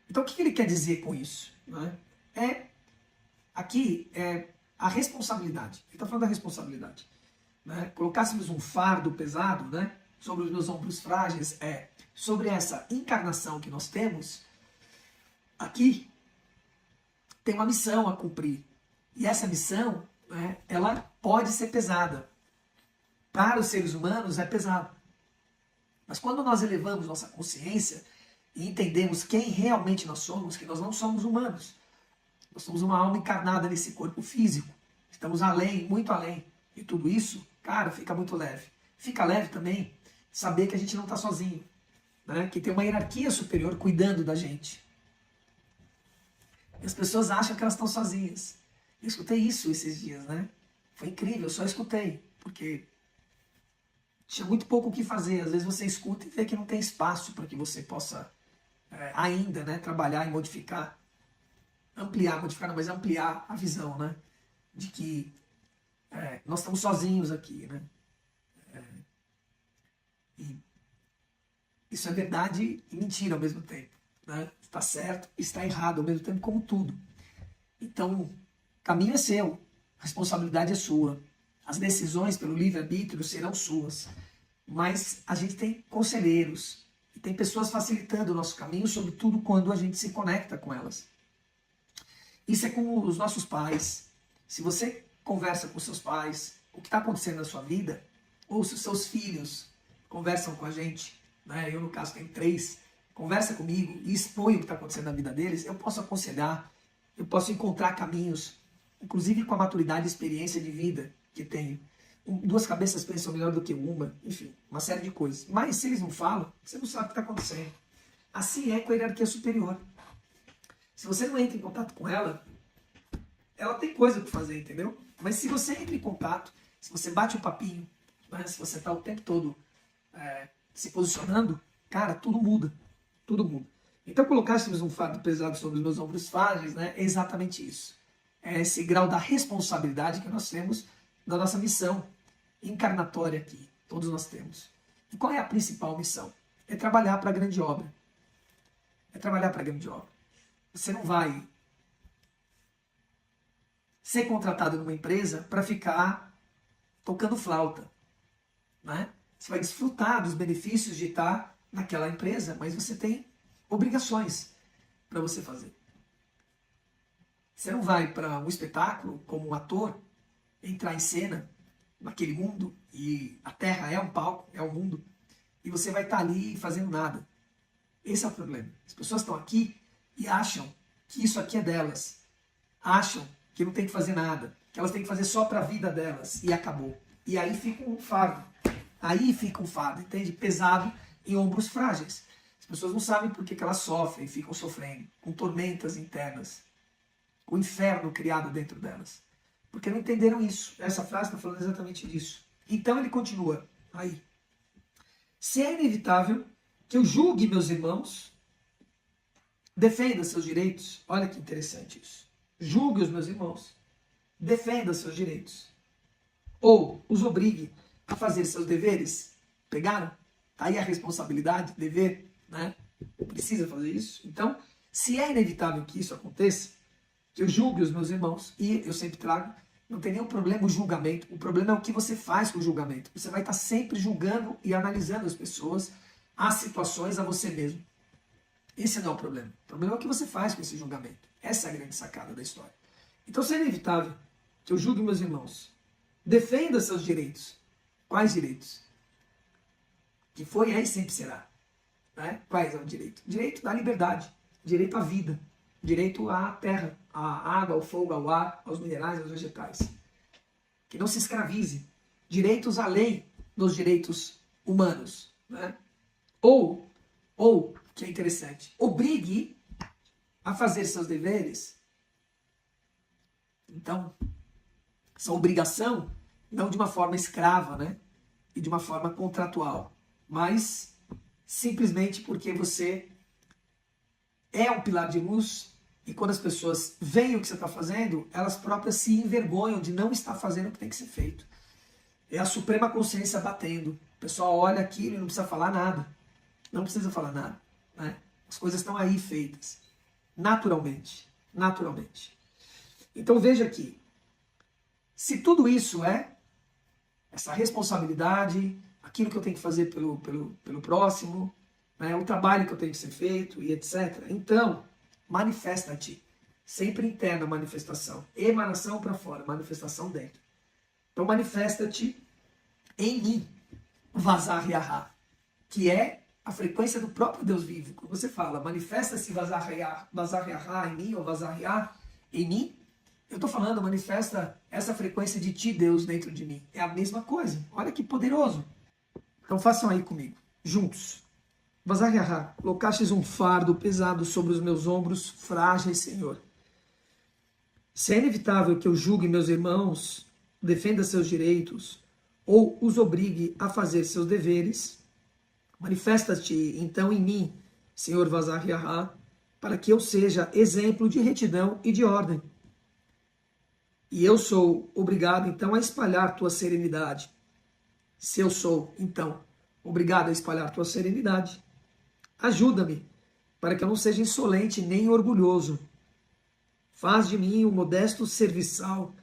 Então, o que ele quer dizer com isso? Né? Aqui é a responsabilidade. Ele está falando da responsabilidade. Né? Colocássemos um fardo pesado, né, sobre os meus ombros frágeis, sobre essa encarnação que nós temos, aqui tem uma missão a cumprir. E essa missão, né, ela pode ser pesada. Para os seres humanos é pesado. Mas quando nós elevamos nossa consciência e entendemos quem realmente nós somos, que nós não somos humanos. Nós somos uma alma encarnada nesse corpo físico. Estamos além, muito além. E tudo isso, cara, fica muito leve. Fica leve também saber que a gente não está sozinho. Né? Que tem uma hierarquia superior cuidando da gente. E as pessoas acham que elas estão sozinhas. Eu escutei isso esses dias, né? Foi incrível, eu só escutei. Porque tinha muito pouco o que fazer. Às vezes você escuta e vê que não tem espaço para que você possa ainda, né, trabalhar e modificar. Modificar não, mas ampliar a visão, né? De que nós estamos sozinhos aqui, né? E isso é verdade e mentira ao mesmo tempo. Né? Está certo e está errado ao mesmo tempo, como tudo. Então, o caminho é seu, a responsabilidade é sua. As decisões pelo livre-arbítrio serão suas. Mas a gente tem conselheiros, e tem pessoas facilitando o nosso caminho, sobretudo quando a gente se conecta com elas. Isso é com os nossos pais. Se você conversa com seus pais, o que está acontecendo na sua vida, ou se os seus filhos conversam com a gente, né? Eu no caso tenho 3, conversa comigo e expõe o que está acontecendo na vida deles, eu posso aconselhar, eu posso encontrar caminhos, inclusive com a maturidade e experiência de vida que tenho. 2 cabeças pensam melhor do que uma, enfim, uma série de coisas. Mas se eles não falam, você não sabe o que está acontecendo. Assim é com a hierarquia superior. Se você não entra em contato com ela, ela tem coisa para fazer, entendeu? Mas se você entra em contato, se você bate o papinho, né, se você está o tempo todo se posicionando, cara, tudo muda. Tudo muda. Então, colocássemos um fardo pesado sobre os meus ombros frágeis, né, é exatamente isso. É esse grau da responsabilidade que nós temos da nossa missão encarnatória aqui. Todos nós temos. E qual é a principal missão? É trabalhar para a grande obra. É trabalhar para a grande obra. Você não vai ser contratado numa empresa para ficar tocando flauta. Né? Você vai desfrutar dos benefícios de estar naquela empresa, mas você tem obrigações para você fazer. Você não vai para um espetáculo como um ator, entrar em cena naquele mundo, e a Terra é um palco, é um mundo, e você vai estar ali fazendo nada. Esse é o problema. As pessoas estão aqui e acham que isso aqui é delas. Acham que não tem que fazer nada, que elas têm que fazer só para a vida delas, e acabou. E aí fica um fardo. Aí fica um fardo, entende? Pesado em ombros frágeis. As pessoas não sabem por que elas sofrem, ficam sofrendo, com tormentas internas, com o inferno criado dentro delas. Porque não entenderam isso. Essa frase está falando exatamente disso. Então ele continua aí. Se é inevitável que eu julgue meus irmãos, defenda seus direitos. Olha que interessante isso. Julgue os meus irmãos, defenda seus direitos. Ou os obrigue a fazer seus deveres. Pegaram? Tá aí a responsabilidade, dever, né? Precisa fazer isso. Então, se é inevitável que isso aconteça, que eu julgue os meus irmãos, e eu sempre trago, não tem nenhum problema o julgamento, o problema é o que você faz com o julgamento. Você vai estar sempre julgando e analisando as pessoas, as situações, a você mesmo. Esse não é o problema. O problema é o que você faz com esse julgamento. Essa é a grande sacada da história. Então, se é inevitável que eu julgue meus irmãos, defenda seus direitos. Quais direitos? Que foi, é e sempre será. Né? Quais é o direito? Direito da liberdade, direito à vida, direito à terra, à água, ao fogo, ao ar, aos minerais, aos vegetais. Que não se escravize. Direitos além dos direitos humanos. Né? Ou, que é interessante, obrigue a fazer seus deveres. Então, essa obrigação, não de uma forma escrava, né? E de uma forma contratual, mas simplesmente porque você é um pilar de luz, e quando as pessoas veem o que você está fazendo, elas próprias se envergonham de não estar fazendo o que tem que ser feito. É a suprema consciência batendo. O pessoal olha aquilo e não precisa falar nada. Não precisa falar nada. Né? As coisas estão aí feitas. naturalmente. Naturalmente. Então veja aqui, se tudo isso é essa responsabilidade, aquilo que eu tenho que fazer pelo próximo, né, o trabalho que eu tenho que ser feito e etc. Então, manifesta-te. Sempre interna a manifestação. Emanação para fora, manifestação dentro. Então, manifesta-te em mim, vazar yahá, que é a frequência do próprio Deus vivo. Quando você fala, manifesta-se vazar yahá em mim, ou vazar yahá em mim, eu estou falando, manifesta essa frequência de ti, Deus, dentro de mim. É a mesma coisa. Olha que poderoso. Então façam aí comigo, juntos. Vazar yahá, colocastes um fardo pesado sobre os meus ombros frágeis, Senhor. Se é inevitável que eu julgue meus irmãos, defenda seus direitos, ou os obrigue a fazer seus deveres, manifesta-te então em mim, Senhor Vazar yahá, para que eu seja exemplo de retidão e de ordem. E eu sou obrigado, então, a espalhar tua serenidade. Se eu sou, então, obrigado a espalhar tua serenidade, ajuda-me, para que eu não seja insolente nem orgulhoso. Faz de mim um modesto serviçal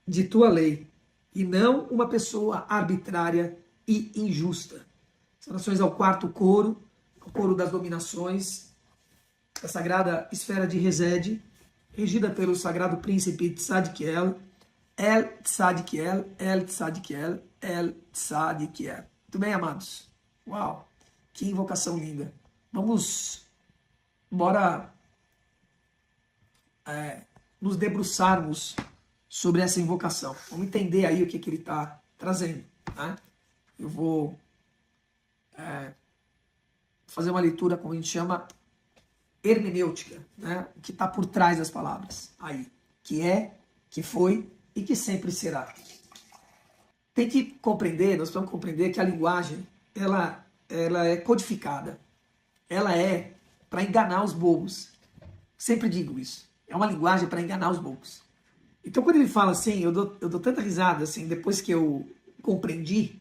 de tua lei, e não uma pessoa arbitrária e injusta. Saudações ao quarto coro, ao coro das dominações, a sagrada esfera de Resed, regida pelo sagrado príncipe Tzadkiel, El Tzadkiel, El Tzadkiel, El Tzadkiel. Muito bem, amados? Uau, que invocação linda. Vamos, bora nos debruçarmos sobre essa invocação. Vamos entender aí o que ele está trazendo. Né? Eu vou fazer uma leitura, como a gente chama, hermenêutica, né? O que está por trás das palavras aí, que é, que foi e que sempre será. Tem que compreender, nós precisamos compreender que a linguagem, ela é codificada, ela é para enganar os bobos. Sempre digo isso, é uma linguagem para enganar os bobos. Então quando ele fala assim, eu dou tanta risada assim, depois que eu compreendi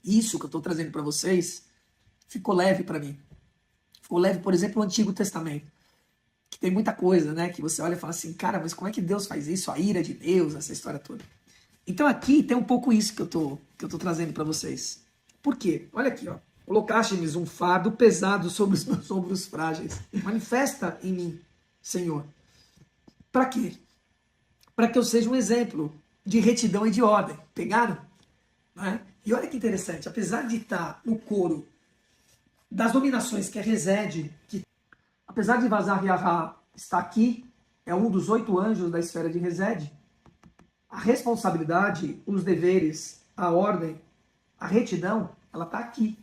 isso que eu estou trazendo para vocês, ficou leve para mim. Ficou leve, por exemplo, o Antigo Testamento, que tem muita coisa, né? Que você olha e fala assim, cara, mas como é que Deus faz isso? A ira de Deus, essa história toda. Então aqui tem um pouco isso que eu tô trazendo para vocês. Por quê? Olha aqui, ó. Colocaste-me um fardo pesado sobre os meus ombros frágeis. Manifesta em mim, Senhor. Para quê? Para que eu seja um exemplo de retidão e de ordem. Pegaram? Né? E olha que interessante, apesar de estar no coro das dominações que é Resed, que apesar de Vazar yahá estar aqui, é um dos 8 anjos da esfera de Resed, a responsabilidade, os deveres, a ordem, a retidão, ela está aqui.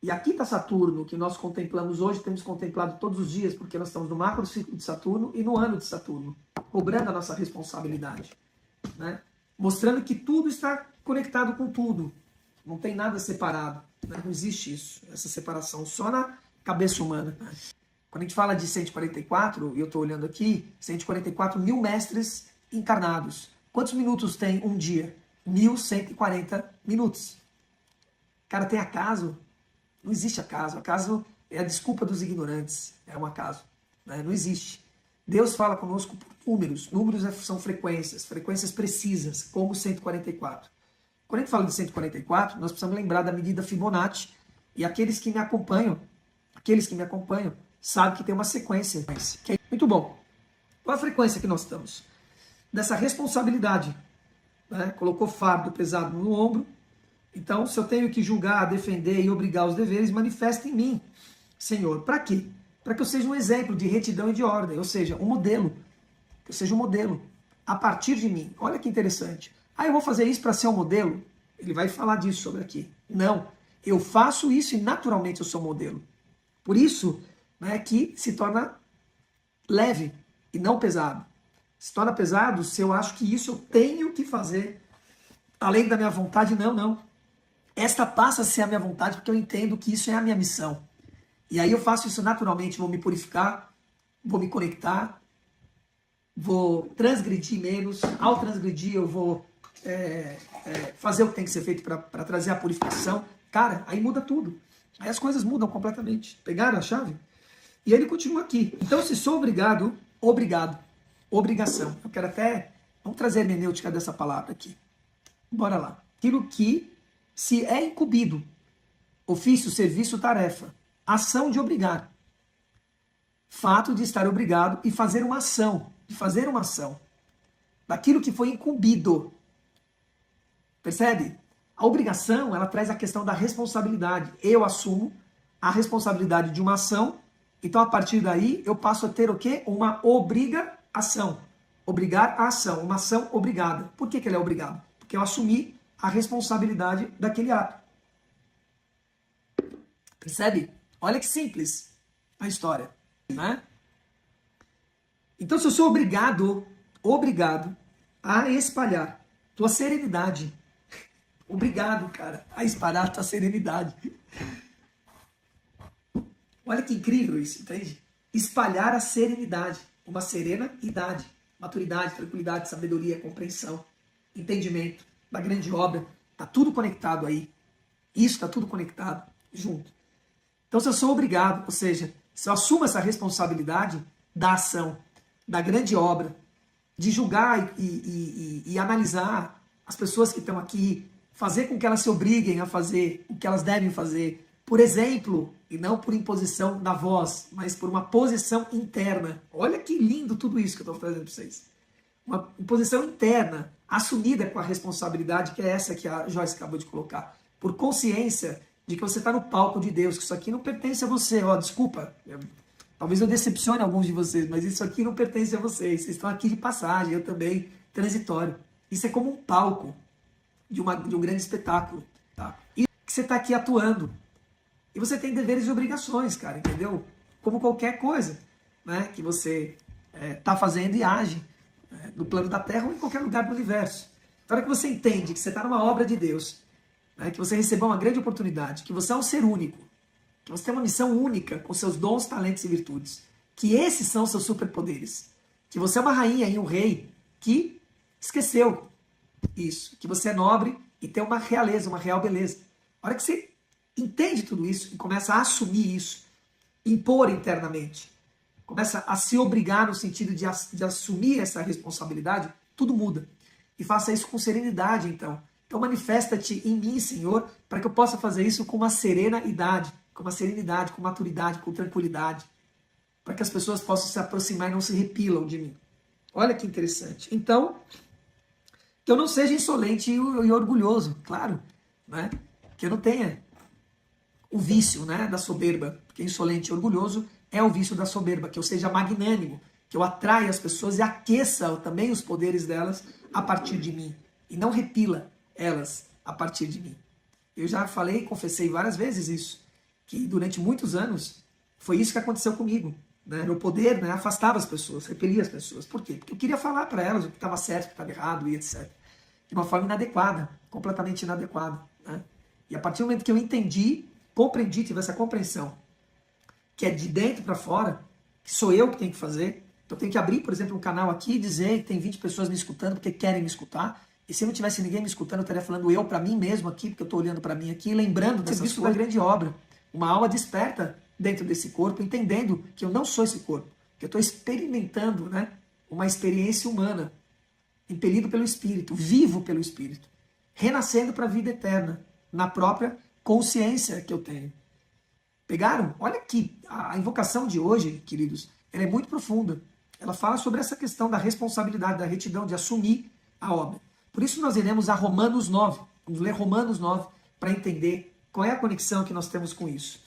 E aqui está Saturno, que nós contemplamos hoje, temos contemplado todos os dias, porque nós estamos no macro ciclo de Saturno e no ano de Saturno, cobrando a nossa responsabilidade, né? Mostrando que tudo está conectado com tudo, não tem nada separado, né? Não existe isso, essa separação, só na cabeça humana. Quando a gente fala de 144, e eu estou olhando aqui, 144 mil mestres encarnados. Quantos minutos tem um dia? 1140 minutos. Cara, tem acaso? Não existe acaso. Acaso é a desculpa dos ignorantes. É um acaso. Né? Não existe. Deus fala conosco por números. Números são frequências. Frequências precisas, como 144. Quando a gente fala de 144, nós precisamos lembrar da medida Fibonacci. E aqueles que me acompanham, sabem que tem uma sequência. Muito bom. Qual a frequência que nós estamos? Dessa responsabilidade. Né? Colocou fardo pesado no ombro. Então, se eu tenho que julgar, defender e obrigar os deveres, manifesta em mim, Senhor. Para quê? Para que eu seja um exemplo de retidão e de ordem, ou seja, um modelo. Que eu seja um modelo a partir de mim. Olha que interessante. Ah, eu vou fazer isso para ser um modelo? Ele vai falar disso sobre aqui. Não. Eu faço isso e naturalmente eu sou modelo. Por isso, né, que se torna leve e não pesado. Se torna pesado se eu acho que isso eu tenho que fazer além da minha vontade. Não. Esta passa a ser a minha vontade porque eu entendo que isso é a minha missão. E aí eu faço isso naturalmente, vou me purificar, vou me conectar, vou transgredir menos. Ao transgredir eu vou fazer o que tem que ser feito para trazer a purificação. Cara, aí muda tudo. Aí as coisas mudam completamente. Pegaram a chave? E ele continua aqui. Então, se sou obrigado, obrigado. Obrigação. Eu quero até... Vamos trazer a hermenêutica dessa palavra aqui. Bora lá. Aquilo que se é incumbido. Ofício, serviço, tarefa. Ação de obrigar. Fato de estar obrigado e fazer uma ação. De fazer uma ação. Daquilo que foi incumbido. Percebe? A obrigação, ela traz a questão da responsabilidade. Eu assumo a responsabilidade de uma ação, então a partir daí eu passo a ter o quê? Uma obrigação. Obrigar a ação, uma ação obrigada. Por que ele é obrigado? Porque eu assumi a responsabilidade daquele ato. Percebe? Olha que simples a história, né? Então, se eu sou obrigado a espalhar tua serenidade, obrigado, cara, a espalhar tua serenidade. Olha que incrível isso, entende? Espalhar a serenidade, uma serena idade, maturidade, tranquilidade, sabedoria, compreensão, entendimento da grande obra. Está tudo conectado aí. Isso está tudo conectado junto. Então, se eu sou obrigado, ou seja, se eu assumo essa responsabilidade da ação, da grande obra, de julgar e analisar as pessoas que estão aqui, fazer com que elas se obriguem a fazer o que elas devem fazer, por exemplo, e não por imposição da voz, mas por uma posição interna. Olha que lindo tudo isso que eu estou trazendo para vocês. Uma posição interna, assumida com a responsabilidade, que é essa que a Joyce acabou de colocar. Por consciência de que você está no palco de Deus, que isso aqui não pertence a você. Ó, desculpa, talvez eu decepcione alguns de vocês, mas isso aqui não pertence a vocês. Vocês estão aqui de passagem, eu também, transitório. Isso é como um palco de um grande espetáculo. Tá? E que você está aqui atuando. E você tem deveres e obrigações, cara, entendeu? Como qualquer coisa, né, que você está fazendo e age no plano da Terra ou em qualquer lugar do universo. Na hora que você entende que você está numa obra de Deus, né, que você recebeu uma grande oportunidade, que você é um ser único, que você tem uma missão única com seus dons, talentos e virtudes, que esses são seus superpoderes, que você é uma rainha e um rei que esqueceu isso, que você é nobre e tem uma realeza, uma real beleza. A hora que você entende tudo isso e começa a assumir isso, impor internamente, começa a se obrigar no sentido de assumir essa responsabilidade, tudo muda. E faça isso com serenidade, então. Então manifesta-te em mim, Senhor, para que eu possa fazer isso com uma serena idade, com uma serenidade, com maturidade, com tranquilidade, para que as pessoas possam se aproximar e não se repilam de mim. Olha que interessante. Então, que eu não seja insolente e orgulhoso, claro, né? Que eu não tenha o vício, né, da soberba, porque insolente e orgulhoso é o vício da soberba, que eu seja magnânimo, que eu atraia as pessoas e aqueça também os poderes delas a partir de mim, e não repila elas a partir de mim. Eu já falei, confessei várias vezes isso, que durante muitos anos foi isso que aconteceu comigo. Né? Meu poder, né, afastava as pessoas, repelia as pessoas. Por quê? Porque eu queria falar para elas o que estava certo, o que estava errado e etc. De uma forma inadequada, completamente inadequada. Né? E a partir do momento que eu entendi, compreendi, tive essa compreensão, que é de dentro para fora, que sou eu que tenho que fazer. Então eu tenho que abrir, por exemplo, um canal aqui e dizer que tem 20 pessoas me escutando porque querem me escutar. E se não tivesse ninguém me escutando, eu estaria falando eu para mim mesmo aqui, porque eu estou olhando para mim aqui, lembrando desse serviço da grande obra. Uma alma desperta dentro desse corpo, entendendo que eu não sou esse corpo, que eu estou experimentando, né, uma experiência humana, impelido pelo Espírito, vivo pelo Espírito, renascendo para a vida eterna, na própria consciência que eu tenho. Pegaram? Olha aqui, a invocação de hoje, queridos, ela é muito profunda. Ela fala sobre essa questão da responsabilidade, da retidão, de assumir a obra. Por isso nós iremos a Romanos 9. Vamos ler Romanos 9 para entender qual é a conexão que nós temos com isso.